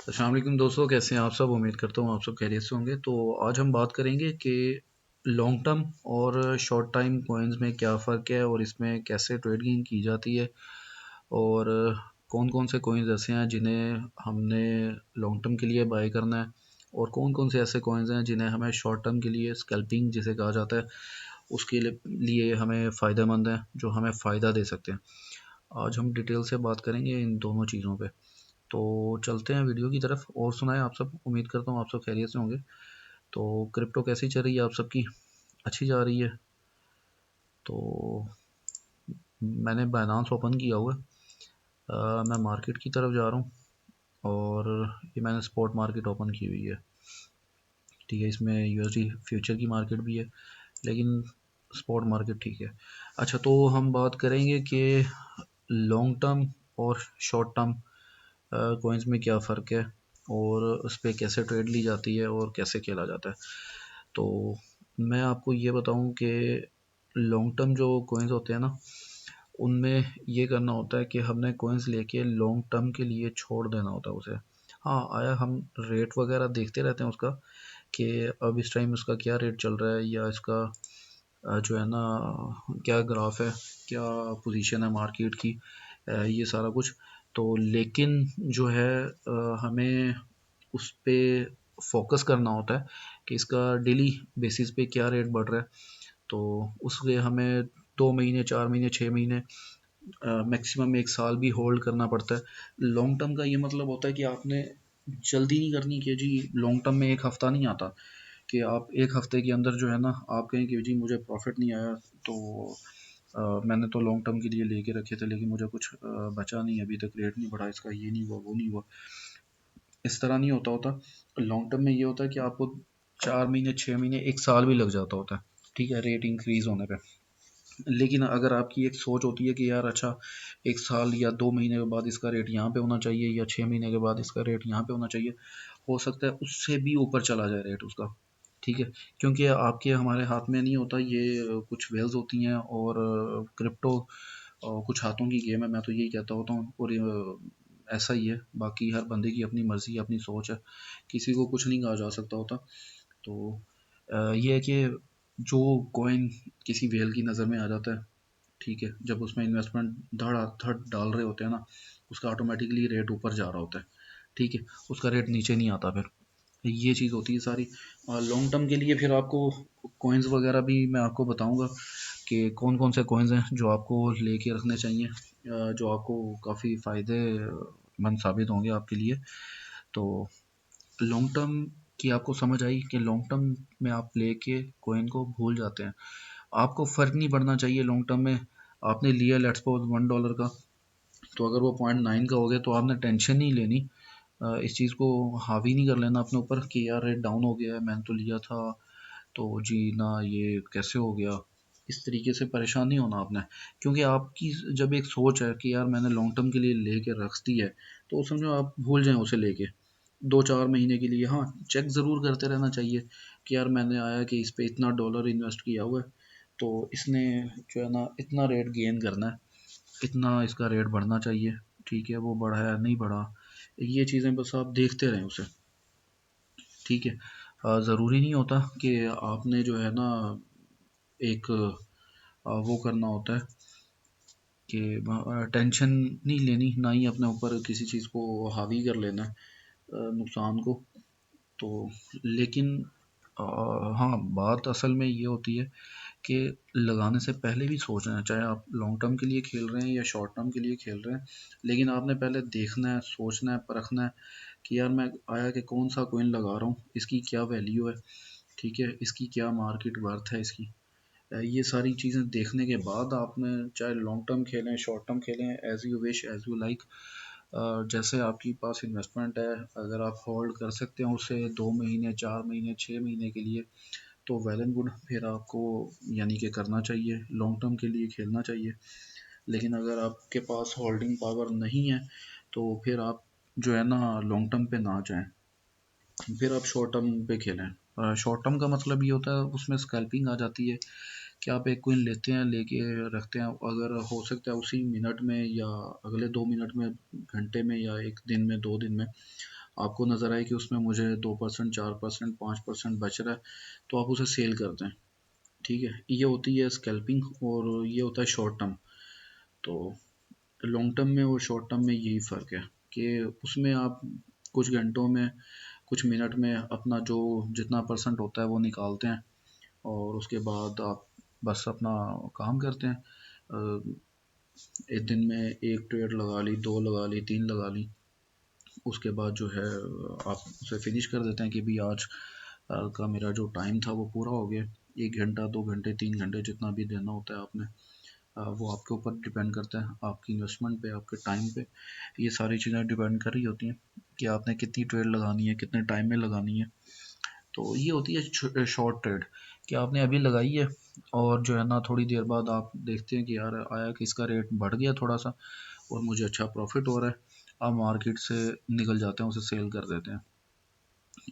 अस्सलाम वालेकुम दोस्तों, कैसे हैं आप सब। उम्मीद करता हूँ आप सब खैरियत से होंगे। तो आज हम बात करेंगे कि लॉन्ग टर्म और शॉर्ट टाइम कॉइन्स में क्या फ़र्क है और इसमें कैसे ट्रेडिंग की जाती है, और कौन कौन से कॉइन्स ऐसे हैं जिन्हें हमने लॉन्ग टर्म के लिए बाय करना है, और कौन कौन से ऐसे कॉइन्स हैं जिन्हें हमें शॉर्ट टर्म के लिए स्कैल्पिंग जिसे कहा जाता है उसके लिए हमें फ़ायदेमंद है, जो हमें फ़ायदा दे सकते हैं। आज हम डिटेल से बात करेंगे इन दोनों चीज़ों पे। तो चलते हैं वीडियो की तरफ। और सुनाएं आप सब, उम्मीद करता हूँ आप सब खैरियत से होंगे। तो क्रिप्टो कैसी चल रही है आप सबकी? अच्छी जा रही है। तो मैंने बाइनांस ओपन किया हुआ है। मैं मार्केट की तरफ जा रहा हूँ, और ये मैंने स्पॉट मार्केट ओपन की हुई है। ठीक है, इसमें यूएसडी फ्यूचर की मार्केट भी है, लेकिन स्पॉट मार्केट ठीक है। अच्छा, तो हम बात करेंगे कि लॉन्ग टर्म और शॉर्ट टर्म कॉइन्स में क्या फ़र्क है, और उस पर कैसे ट्रेड ली जाती है और कैसे खेला जाता है। तो मैं आपको ये बताऊं कि लॉन्ग टर्म जो कॉइन्स होते हैं ना, उनमें ये करना होता है कि हमने कॉइन्स लेके लॉन्ग टर्म के लिए छोड़ देना होता है उसे। हाँ, आया हम रेट वगैरह देखते रहते हैं उसका, कि अब इस टाइम उसका क्या रेट चल रहा है, या इसका जो है ना क्या ग्राफ है, क्या पोजीशन है मार्केट की, ये सारा कुछ। तो लेकिन जो है हमें उस पे फोकस करना होता है कि इसका डेली बेसिस पे क्या रेट बढ़ रहा है। तो उसके हमें 2 महीने, 4 महीने, 6 महीने, मैक्सिमम 1 साल भी होल्ड करना पड़ता है। लॉन्ग टर्म का ये मतलब होता है कि आपने जल्दी नहीं करनी कि जी लॉन्ग टर्म में एक हफ़्ता नहीं आता, कि आप एक हफ़्ते के अंदर जो है ना आप कहें कि जी मुझे प्रॉफिट नहीं आया, तो मैंने तो लॉन्ग टर्म के लिए लेके रखे थे लेकिन मुझे कुछ बचा नहीं, अभी तक रेट नहीं बढ़ा इसका, ये नहीं हुआ, वो नहीं हुआ। इस तरह नहीं होता। लॉन्ग टर्म में ये होता है कि आपको 4 महीने, 6 महीने, 1 साल भी लग जाता होता है, ठीक है, रेट इंक्रीज होने पे। लेकिन अगर आपकी एक सोच होती है कि यार अच्छा, 1 साल या 2 महीने के बाद इसका रेट यहाँ पे होना चाहिए, या 6 महीने के बाद इसका रेट यहाँ पे होना चाहिए, हो सकता है उससे भी ऊपर चला जाए रेट उसका। ठीक है, क्योंकि आपके हमारे हाथ में नहीं होता ये, कुछ वेल्स होती हैं, और क्रिप्टो कुछ हाथों की गेम है, मैं तो यही कहता होता हूँ। और ऐसा ही है, बाकी हर बंदे की अपनी मर्ज़ी, अपनी सोच है, किसी को कुछ नहीं कहा जा सकता होता। तो ये है कि जो कॉइन किसी वेल की नज़र में आ जाता है, ठीक है, जब उसमें इन्वेस्टमेंट धड़ धड़ डाल रहे होते हैं ना, उसका ऑटोमेटिकली रेट ऊपर जा रहा होता है। ठीक है, उसका रेट नीचे नहीं आता फिर। ये चीज़ होती है सारी। लॉन्ग टर्म के लिए फिर आपको कॉइन्स वगैरह भी मैं आपको बताऊंगा कि कौन कौन से कॉइन्स हैं जो आपको लेके रखने चाहिए, जो आपको काफ़ी फ़ायदेमंद साबित होंगे आपके लिए। तो लॉन्ग टर्म की आपको समझ आई कि लॉन्ग टर्म में आप लेके कॉइन को भूल जाते हैं, आपको फ़र्क नहीं पड़ना चाहिए लॉन्ग टर्म में। आपने लिया लेट्स सपोज $1 का, तो अगर वो 0.9 का हो गया तो आपने टेंशन नहीं लेनी। इस चीज़ को हावी नहीं कर लेना अपने ऊपर कि यार रेट डाउन हो गया है, मैंने तो लिया था, तो जी ना ये कैसे हो गया। इस तरीके से परेशान नहीं होना आपने, क्योंकि आपकी जब एक सोच है कि यार मैंने लॉन्ग टर्म के लिए लेके रख दी है, तो समझो आप भूल जाएं उसे लेके 2-4 महीने के लिए। हाँ, चेक ज़रूर करते रहना चाहिए कि यार मैंने आया कि इस पे इतना डॉलर इन्वेस्ट किया हुआ है, तो इसने जो है ना इतना रेट गेन करना है, इतना इसका रेट बढ़ना चाहिए। ठीक है, वो बढ़ा है नहीं बढ़ा, ये चीज़ें बस आप देखते रहें उसे। ठीक है, ज़रूरी नहीं होता कि आपने जो है ना एक वो करना होता है कि टेंशन नहीं लेनी, ना ही अपने ऊपर किसी चीज़ को हावी कर लेना है, नुकसान को। तो लेकिन अ, हाँ, बात असल में ये होती है कि लगाने से पहले भी सोचना है, चाहे आप लॉन्ग टर्म के लिए खेल रहे हैं या शॉर्ट टर्म के लिए खेल रहे हैं, लेकिन आपने पहले देखना है, सोचना है, परखना है कि यार मैं आया कि कौन सा कॉइन लगा रहा हूँ, इसकी क्या वैल्यू है, ठीक है, इसकी क्या मार्केट वर्थ है इसकी। ये सारी चीज़ें देखने के बाद आपने चाहे लॉन्ग टर्म खेलें, शॉर्ट टर्म खेलें, as you wish, as you like, जैसे आपके पास इन्वेस्टमेंट है, अगर आप होल्ड कर सकते हैं उसे 2 महीने, 4 महीने, 6 महीने के लिए, तो वेल एंड गुड, फिर आपको यानी कि करना चाहिए, लॉन्ग टर्म के लिए खेलना चाहिए। लेकिन अगर आपके पास होल्डिंग पावर नहीं है, तो फिर आप जो है ना लॉन्ग टर्म पे ना जाएं, फिर आप शॉर्ट टर्म पे खेलें। शॉर्ट टर्म का मतलब ये होता है उसमें स्कैल्पिंग आ जाती है कि आप एक कोइन लेते हैं, लेके रखते हैं, अगर हो सकता है उसी मिनट में, या अगले 2 मिनट में, घंटे में, या एक दिन में, 2 दिन में आपको नज़र आए कि उसमें मुझे 2% 4% 5% बच रहा है, तो आप उसे सेल कर दें। ठीक है, ये होती है स्कैल्पिंग और ये होता है शॉर्ट टर्म। तो लॉन्ग टर्म में और शॉर्ट टर्म में यही फ़र्क है कि उसमें आप कुछ घंटों में, कुछ मिनट में अपना जो जितना परसेंट होता है वो निकालते हैं, और उसके बाद आप बस अपना काम करते हैं। एक दिन में एक ट्रेड लगा ली, दो लगा ली, तीन लगा ली, उसके बाद जो है आप उसे फिनिश कर देते हैं कि भी आज का मेरा जो टाइम था वो पूरा हो गया। 1 घंटा, 2 घंटे, 3 घंटे, जितना भी देना होता है आपने, वो आपके ऊपर डिपेंड करता है, आपकी इन्वेस्टमेंट पे, आपके टाइम पे। ये सारी चीज़ें डिपेंड कर रही होती हैं कि आपने कितनी ट्रेड लगानी है, कितने टाइम में लगानी है। तो ये होती है शॉर्ट ट्रेड, कि आपने अभी लगाई है और जो है ना थोड़ी देर बाद आप देखते हैं कि यार आया कि इसका रेट बढ़ गया थोड़ा सा और मुझे अच्छा प्रॉफिट हो रहा है, आप मार्केट से निकल जाते हैं, उसे सेल कर देते हैं।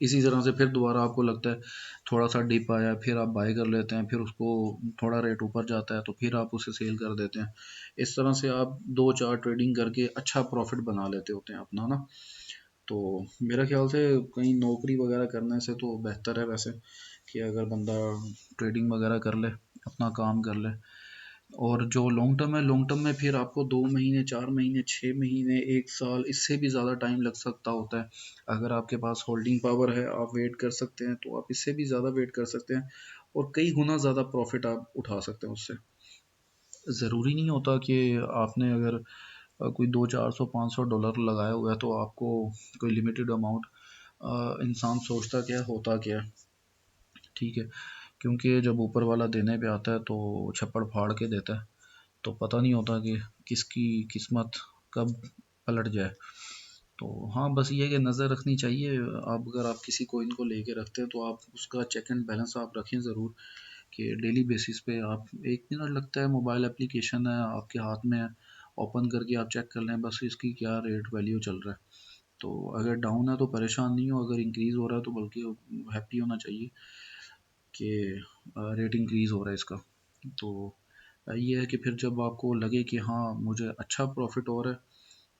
इसी तरह से फिर दोबारा आपको लगता है थोड़ा सा डिप आया, फिर आप बाय कर लेते हैं, फिर उसको थोड़ा रेट ऊपर जाता है तो फिर आप उसे सेल कर देते हैं। इस तरह से आप दो चार ट्रेडिंग करके अच्छा प्रॉफिट बना लेते होते हैं अपना ना। तो मेरा ख्याल से कहीं नौकरी वगैरह करने से तो बेहतर है वैसे, कि अगर बंदा ट्रेडिंग वगैरह कर ले, अपना काम कर ले। और जो लॉन्ग टर्म है, लॉन्ग टर्म में फिर आपको 2 महीने, 4 महीने, 6 महीने, 1 साल, इससे भी ज़्यादा टाइम लग सकता होता है। अगर आपके पास होल्डिंग पावर है, आप वेट कर सकते हैं, तो आप इससे भी ज़्यादा वेट कर सकते हैं और कई गुना ज़्यादा प्रॉफिट आप उठा सकते हैं उससे। ज़रूरी नहीं होता कि आपने अगर कोई 200, 400, 500 डॉलर लगाया हुआ है तो आपको कोई लिमिटेड अमाउंट, इंसान सोचता क्या है, होता क्या है। ठीक है, क्योंकि जब ऊपर वाला देने पे आता है तो छप्पड़ फाड़ के देता है, तो पता नहीं होता कि किसकी किस्मत कब पलट जाए। तो हाँ, बस ये है कि नज़र रखनी चाहिए। आप अगर आप किसी कोइन को लेके रखते हैं तो आप उसका चेक एंड बैलेंस आप रखें ज़रूर, कि डेली बेसिस पे आप 1 मिनट लगता है, मोबाइल एप्लीकेशन है आपके हाथ में है, ओपन करके आप चेक कर लें बस इसकी क्या रेट वैल्यू चल रहा है। तो अगर डाउन है तो परेशान नहीं हो, अगर इंक्रीज़ हो रहा है तो बल्कि हैप्पी होना चाहिए कि रेट इंक्रीज़ हो रहा है इसका। तो ये है कि फिर जब आपको लगे कि हाँ मुझे अच्छा प्रॉफिट हो रहा है,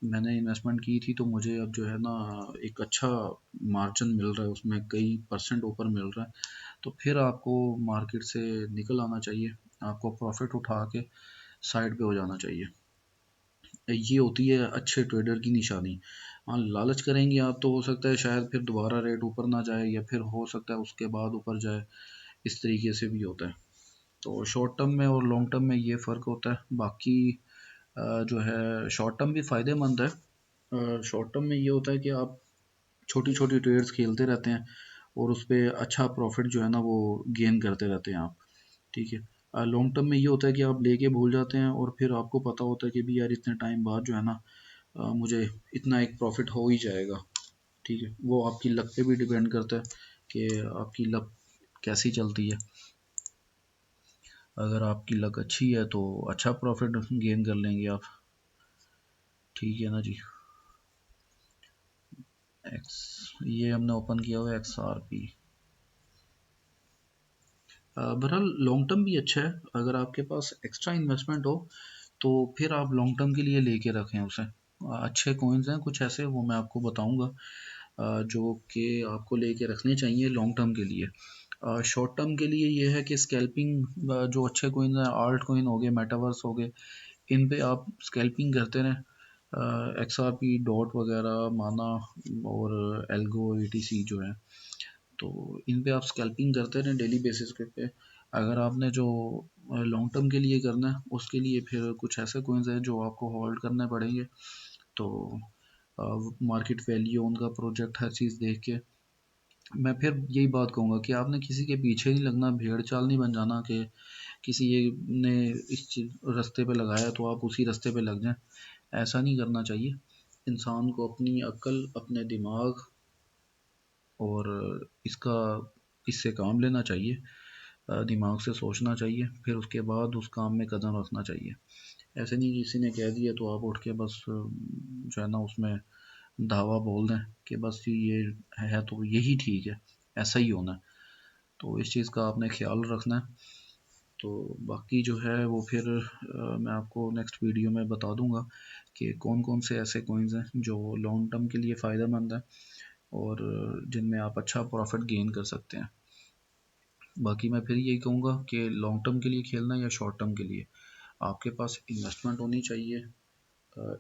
मैंने इन्वेस्टमेंट की थी तो मुझे अब जो है ना एक अच्छा मार्जिन मिल रहा है, उसमें कई परसेंट ऊपर मिल रहा है, तो फिर आपको मार्केट से निकल आना चाहिए, आपको प्रॉफिट उठा के साइड पे हो जाना चाहिए। ये होती है अच्छे ट्रेडर की निशानी। हाँ, लालच करेंगे आप तो हो सकता है शायद फिर दोबारा रेट ऊपर ना जाए, या फिर हो सकता है उसके बाद ऊपर जाए, इस तरीके से भी होता है। तो शॉर्ट टर्म में और लॉन्ग टर्म में ये फ़र्क होता है। बाकी जो है शॉर्ट टर्म भी फ़ायदेमंद है। शॉर्ट टर्म में ये होता है कि आप छोटी छोटी ट्रेड्स खेलते रहते हैं और उस पे अच्छा प्रॉफिट जो है ना वो गेन करते रहते हैं आप। ठीक है, लॉन्ग टर्म में ये होता है कि आप लेके भूल जाते हैं और फिर आपको पता होता है कि भी यार इतने टाइम बाद जो है ना मुझे इतना एक प्रॉफिट हो ही जाएगा। ठीक है, वो आपकी लक पे भी डिपेंड करता है कि आपकी लक कैसी चलती है। अगर आपकी लक अच्छी है तो अच्छा प्रॉफिट गेन कर लेंगे आप। ठीक है ना जी। एक्स, ये हमने ओपन किया हुआ है XRP। बहरहाल लॉन्ग टर्म भी अच्छा है, अगर आपके पास एक्स्ट्रा इन्वेस्टमेंट हो तो फिर आप लॉन्ग टर्म के लिए लेके रखें उसे। अच्छे कॉइन्स हैं कुछ ऐसे, वो मैं आपको बताऊंगा, जो कि आपको लेके रखने चाहिए लॉन्ग टर्म के लिए। शॉर्ट टर्म के लिए ये है कि स्कैल्पिंग, जो अच्छे कॉइन्स हैं, आल्ट कॉइन हो गए, मेटावर्स हो गए, इन पे आप स्कैल्पिंग करते रहें। XRP, डॉट वगैरह, माना और एल्गो, ETC जो है, तो इन पे आप स्कैल्पिंग करते रहें डेली बेसिस पे। अगर आपने जो लॉन्ग टर्म के लिए करना है उसके लिए फिर कुछ ऐसे कोइंस हैं जो आपको होल्ड करने पड़ेंगे। तो मार्केट वैल्यू, उनका प्रोजेक्ट, हर चीज़ देख के मैं फिर यही बात कहूँगा कि आपने किसी के पीछे नहीं लगना, भेड़ चाल नहीं बन जाना कि किसी एक ने इस रास्ते पे लगाया तो आप उसी रास्ते पे लग जाएं। ऐसा नहीं करना चाहिए। इंसान को अपनी अक्ल, अपने दिमाग और इसका इससे काम लेना चाहिए, दिमाग से सोचना चाहिए, फिर उसके बाद उस काम में कदम रखना चाहिए। ऐसे नहीं कि किसी ने कह दिया तो आप उठ के बस जो है ना उसमें धावा बोल दें कि बस ये है तो यही ठीक है, ऐसा ही होना है। तो इस चीज़ का आपने ख्याल रखना है। तो बाकी जो है वो फिर मैं आपको नेक्स्ट वीडियो में बता दूंगा कि कौन कौन से ऐसे कॉइन्स हैं जो लॉन्ग टर्म के लिए फ़ायदेमंद हैं, और जिनमें आप अच्छा प्रॉफिट गेन कर सकते हैं। बाकी मैं फिर यही कहूँगा कि लॉन्ग टर्म के लिए खेलना या शॉर्ट टर्म के लिए आपके पास इन्वेस्टमेंट होनी चाहिए।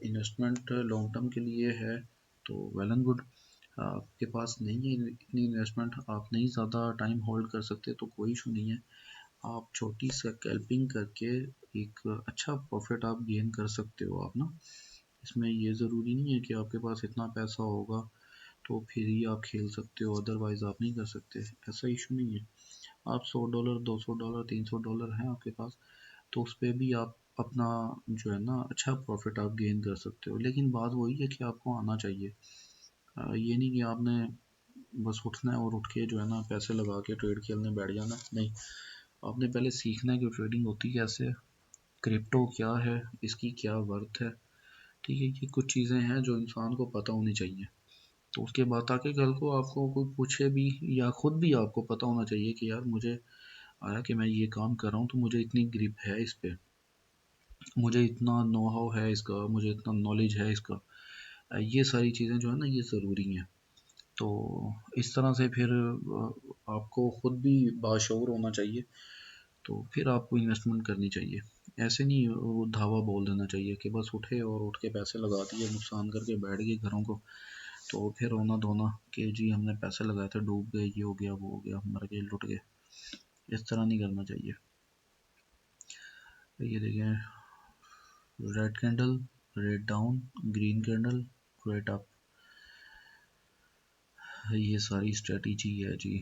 इन्वेस्टमेंट लॉन्ग टर्म के लिए है तो वेल एंड गुड। आपके पास नहीं है इतनी इन्वेस्टमेंट, आप नहीं ज़्यादा टाइम होल्ड कर सकते तो कोई इशू नहीं है। आप छोटी स्कैल्पिंग करके एक अच्छा प्रॉफिट आप गेन कर सकते हो आप ना। इसमें ये ज़रूरी नहीं है कि आपके पास इतना पैसा होगा तो फिर ही आप खेल सकते हो, अदरवाइज़ आप नहीं कर सकते, ऐसा इशू नहीं है। आप $100 $200 $300 हैं आपके पास तो उस पर भी आप अपना जो है ना अच्छा प्रॉफिट आप गेन कर सकते हो। लेकिन बात वही है कि आपको आना चाहिए। ये नहीं कि आपने बस उठना है और उठ के जो है ना पैसे लगा के ट्रेड खेलने बैठ जाना, नहीं। आपने पहले सीखना है कि ट्रेडिंग होती कैसे है, क्रिप्टो क्या है, इसकी क्या वर्थ है। ठीक है, ये कुछ चीज़ें हैं जो इंसान को पता होनी चाहिए। तो उसके बाद ताकि कल को आपको कोई पूछे भी या खुद भी आपको पता होना चाहिए कि यार मुझे आया कि मैं ये काम कर रहा हूँ तो मुझे इतनी ग्रिप है इस पे, मुझे इतना नो हाउ है इसका, मुझे इतना नॉलेज है इसका। ये सारी चीज़ें जो है ना ये ज़रूरी हैं। तो इस तरह से फिर आपको खुद भी बाशऊर होना चाहिए। तो फिर आपको इन्वेस्टमेंट करनी चाहिए। ऐसे नहीं वो धावा बोल देना चाहिए कि बस उठे और उठ के पैसे लगा दिए, नुकसान करके बैठ गए घरों को। तो फिर रोना धोना कि जी हमने पैसे लगाए थे डूब गए, ये हो गया वो हो गया, मर गए लुट गए। इस तरह नहीं करना चाहिए। ये देखें, red candle, red down, green candle, read up, ये सारी स्ट्रेटजी है जी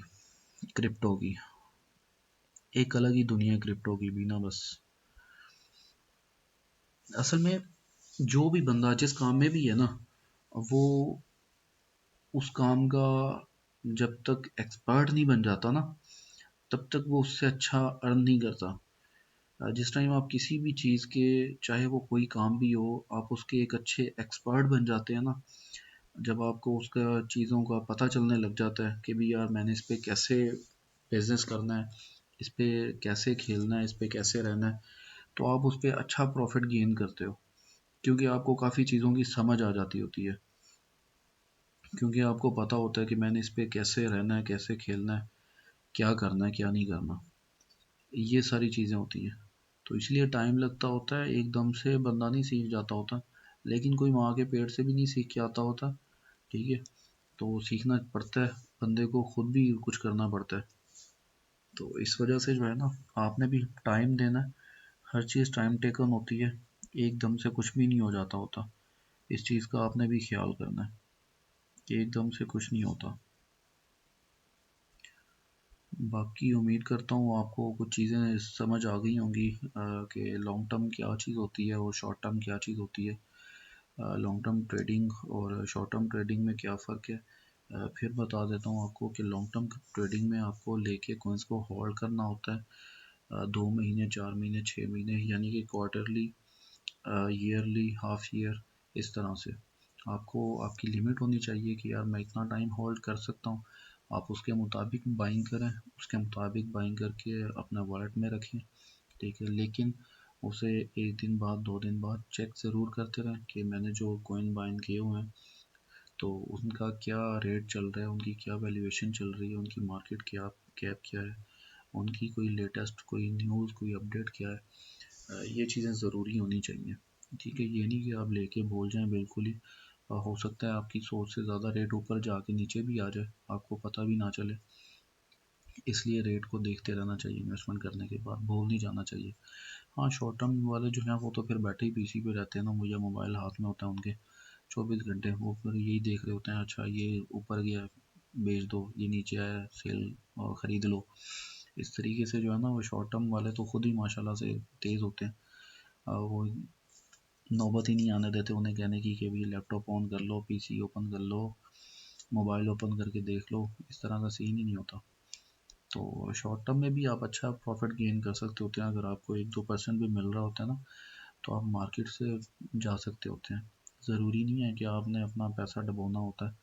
क्रिप्टो की। एक अलग ही दुनिया है क्रिप्टो की भी ना बस। असल में जो भी बंदा जिस काम में भी है ना वो उस काम का जब तक एक्सपर्ट नहीं बन जाता ना तब तक वो उससे अच्छा अर्न नहीं करता। जिस टाइम आप किसी भी चीज़ के, चाहे वो कोई काम भी हो, आप उसके एक अच्छे एक्सपर्ट बन जाते हैं ना, जब आपको उसका चीज़ों का पता चलने लग जाता है कि भी यार मैंने इस पे कैसे बिजनेस करना है, इस पे कैसे खेलना है, इस पे कैसे रहना है, तो आप उस पर अच्छा प्रॉफिट गेन करते हो। क्योंकि आपको काफ़ी चीज़ों की समझ आ जाती होती है, क्योंकि आपको पता होता है कि मैंने इस पे कैसे रहना है, कैसे खेलना है, क्या करना है, क्या नहीं करना। ये सारी चीज़ें होती हैं। तो इसलिए टाइम लगता होता है, एकदम से बंदा नहीं सीख जाता होता। लेकिन कोई माँ के पेट से भी नहीं सीख के आता होता। ठीक है, तो सीखना पड़ता है, बंदे को खुद भी कुछ करना पड़ता है। तो इस वजह से जो है ना आपने भी टाइम देना है। हर चीज़ टाइम टेकन होती है, एकदम से कुछ भी नहीं हो जाता होता। इस चीज़ का आपने भी ख्याल करना है कि एकदम से कुछ नहीं होता। बाकी उम्मीद करता हूँ आपको कुछ चीज़ें समझ आ गई होंगी कि लॉन्ग टर्म क्या चीज़ होती है और शॉर्ट टर्म क्या चीज़ होती है। लॉन्ग टर्म ट्रेडिंग और शॉर्ट टर्म ट्रेडिंग में क्या फ़र्क है। फिर बता देता हूँ आपको कि लॉन्ग टर्म ट्रेडिंग में आपको लेके कॉइन्स को होल्ड करना होता है 2 महीने, 4 महीने, 6 महीने, यानी कि क्वार्टरली, ईयरली, हाफ ईयर, इस तरह से। आपको आपकी लिमिट होनी चाहिए कि यार मैं इतना टाइम होल्ड कर सकता हूँ। आप उसके मुताबिक बाइंग करें, उसके मुताबिक बाइंग करके अपना वॉलेट में रखें। ठीक है, लेकिन उसे 1 दिन बाद 2 दिन बाद चेक ज़रूर करते रहें कि मैंने जो कॉइन बाइंग किए हुए हैं तो उनका क्या रेट चल रहा है, उनकी क्या वैल्यूएशन चल रही है, उनकी मार्केट क्या कैप क्या है, उनकी कोई लेटेस्ट कोई न्यूज़ कोई अपडेट क्या है। ये चीज़ें ज़रूरी होनी चाहिए। ठीक है, ये नहीं कि आप लेके भूल जाएं बिल्कुल ही। हो सकता है आपकी सोच से ज़्यादा रेट ऊपर जाके नीचे भी आ जाए, आपको पता भी ना चले। इसलिए रेट को देखते रहना चाहिए, इन्वेस्टमेंट करने के बाद भूल नहीं जाना चाहिए। हाँ, शॉर्ट टर्म वाले जो हैं वो तो फिर बैठे ही पीसी पे रहते हैं ना, मुझे मोबाइल हाथ में होता है उनके 24 घंटे। वो फिर यही देख रहे होते हैं, अच्छा ये ऊपर गया बेच दो, ये नीचे आया सेल और ख़रीद लो। इस तरीके से जो है ना वो शॉर्ट टर्म वाले तो खुद ही माशाल्लाह से तेज़ होते हैं। वो नौबत ही नहीं आने देते उन्हें कहने की कि भाई लैपटॉप ऑन कर लो, पीसी ओपन कर लो, मोबाइल ओपन करके देख लो। इस तरह का सीन ही नहीं होता। तो शॉर्ट टर्म में भी आप अच्छा प्रॉफिट गेन कर सकते होते हैं। अगर आपको 1-2% भी मिल रहा होता है ना तो आप मार्केट से जा सकते होते हैं। ज़रूरी नहीं है कि आपने अपना पैसा डुबोना होता है।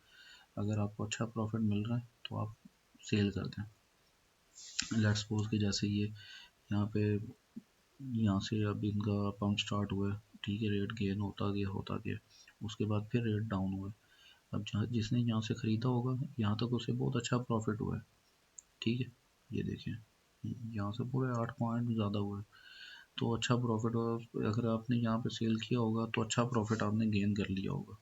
अगर आपको अच्छा प्रॉफिट मिल रहा है तो आप सेल कर दें। लेट्स सपोज कि जैसे ये यहाँ पे, यहाँ से अब इनका पंप स्टार्ट हुआ है। ठीक है, रेट गेन होता गया होता गया, उसके बाद फिर रेट डाउन हुआ। अब जहाँ जिसने यहाँ से ख़रीदा होगा यहाँ तक उसे बहुत अच्छा प्रॉफिट हुआ है, ठीक है। ये देखें, यहाँ से पूरे 8 पॉइंट ज़्यादा हुआ है, तो अच्छा प्रॉफिट हुआ। अगर आपने यहाँ पे सेल किया होगा तो अच्छा प्रॉफिट आपने गेन कर लिया होगा।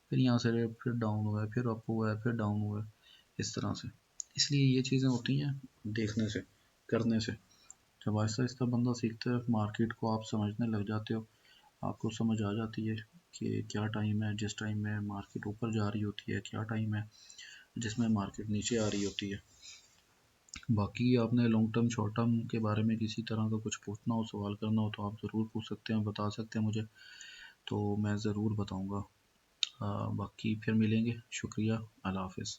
फिर यहाँ से रेट फिर डाउन हुआ है, फिर अप हुआ है, फिर डाउन हुआ है, इस तरह से। इसलिए ये चीज़ें होती हैं देखने से, करने से। जब आहिस्ता आहिस्ता बंदा सीखता है मार्केट को, आप समझने लग जाते हो, आपको समझ आ जाती है कि क्या टाइम है जिस टाइम में मार्केट ऊपर जा रही होती है, क्या टाइम है जिसमें मार्केट नीचे आ रही होती है। बाकी आपने लॉन्ग टर्म शॉर्ट टर्म के बारे में किसी तरह का कुछ पूछना हो, सवाल करना हो, तो आप ज़रूर पूछ सकते हैं, बता सकते हैं मुझे, तो मैं ज़रूर बताऊँगा। बाकी फिर मिलेंगे। शुक्रिया। अल्लाह हाफ़िज़।